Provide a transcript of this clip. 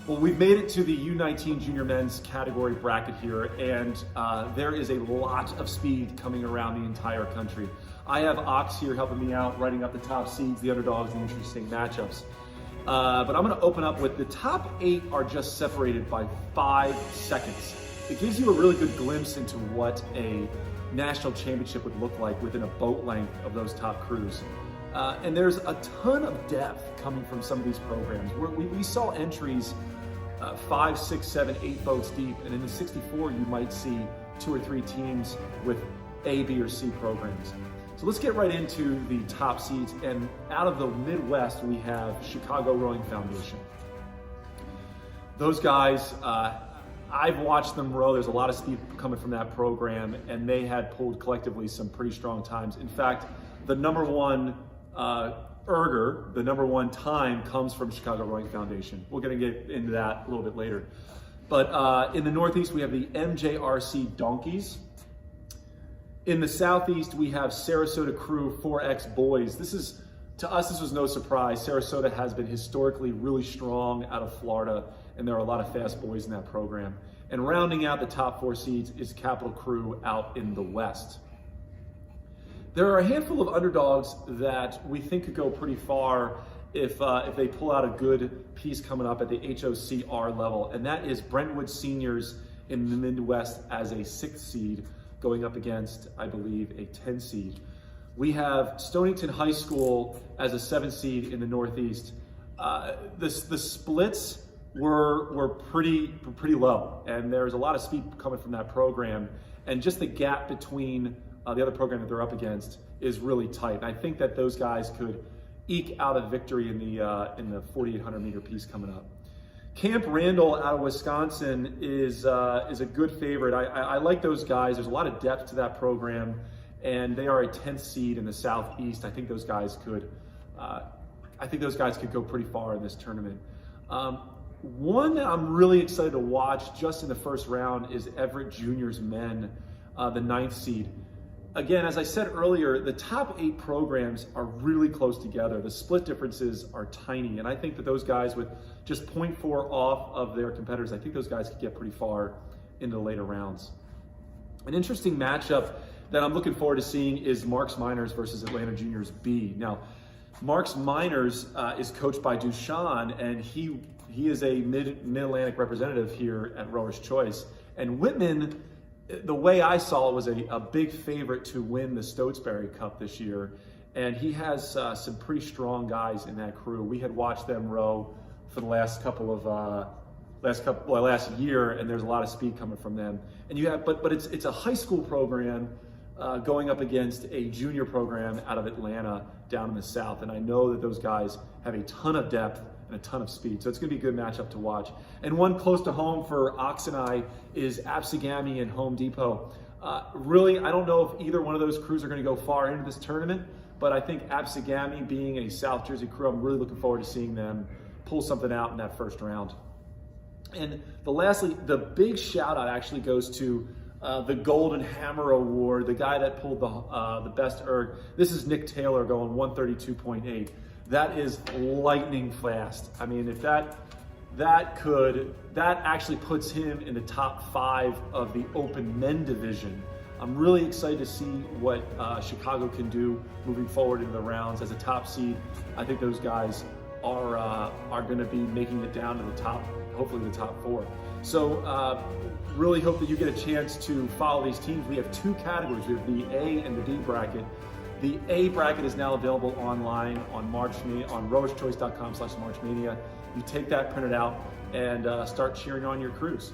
Well, we've made it to the U19 junior men's category bracket here, and there is a lot of speed coming around the entire country. I have Ox here helping me out, writing up the top seeds, the underdogs, the interesting matchups. But I'm gonna open up with the top 8 are just separated by 5 seconds. It gives you a really good glimpse into what a national championship would look like within a boat length of those top crews. And there's a ton of depth coming from some of these programs. We saw entries 5, 6, 7, 8 boats deep, and in the 64 you might see 2 or 3 teams with A, B, or C programs. So let's get right into the top seeds, and out of the Midwest we have Chicago Rowing Foundation. Those guys, I've watched them row. There's a lot of speed coming from that program, and they had pulled collectively some pretty strong times. In fact, the number one erger, the number one time, comes from Chicago Rowing Foundation. We're going to get into that a little bit later. But in the Northeast, we have the MJRC Donkeys. In the Southeast, we have Sarasota Crew 4X Boys. To us, this was no surprise. Sarasota has been historically really strong out of Florida, and there are a lot of fast boys in that program. And rounding out the top 4 seeds is Capital Crew out in the West. There are a handful of underdogs that we think could go pretty far if they pull out a good piece coming up at the HOCR level, and that is Brentwood Seniors in the Midwest as a 6th seed going up against, I believe, a 10 seed. We have Stonington High School as a 7 seed in the Northeast. The splits were pretty low, and there's a lot of speed coming from that program, and just the gap between the other program that they're up against is really tight. And I think that those guys could eke out a victory in the 4,800 meter piece coming up. Camp Randall out of Wisconsin is a good favorite. I like those guys. There's a lot of depth to that program, and they are a 10th seed in the Southeast. I think those guys could go pretty far in this tournament. One that I'm really excited to watch just in the first round is Everett Juniors Men, the 9th seed. Again, as I said earlier, the top 8 programs are really close together. The split differences are tiny, and I think that those guys with just 0.4 off of their competitors, I think those guys could get pretty far into the later rounds. An interesting matchup that I'm looking forward to seeing is Marks Miners versus Atlanta Juniors B. Now, Marks Miners is coached by Dushan, and he is a Mid-Atlantic representative here at Rower's Choice. And Whitman, the way I saw it, was a big favorite to win the Stotesbury Cup this year, and he has some pretty strong guys in that crew. We had watched them row for the last year, and there's a lot of speed coming from them. And but it's a high school program going up against a junior program out of Atlanta down in the South, and I know that those guys have a ton of depth and a ton of speed. So it's gonna be a good matchup to watch. And one close to home for Ox and I is Absegami and Home Depot. Really, I don't know if either one of those crews are gonna go far into this tournament, but I think Absegami, being a South Jersey crew, I'm really looking forward to seeing them pull something out in that first round. And lastly, the big shout out actually goes to the Golden Hammer Award, the guy that pulled the best erg. This is Nick Taylor going 132.8. That is lightning fast. I mean, if that actually puts him in the top 5 of the open men division. I'm really excited to see what Chicago can do moving forward into the rounds as a top seed. I think those guys are going to be making it down to the top, hopefully the top 4. So really hope that you get a chance to follow these teams. We have 2 categories. We have the A and the B bracket. The A bracket is now available online on rowerschoice.com/marchmania. You take that, print it out, and start cheering on your crews.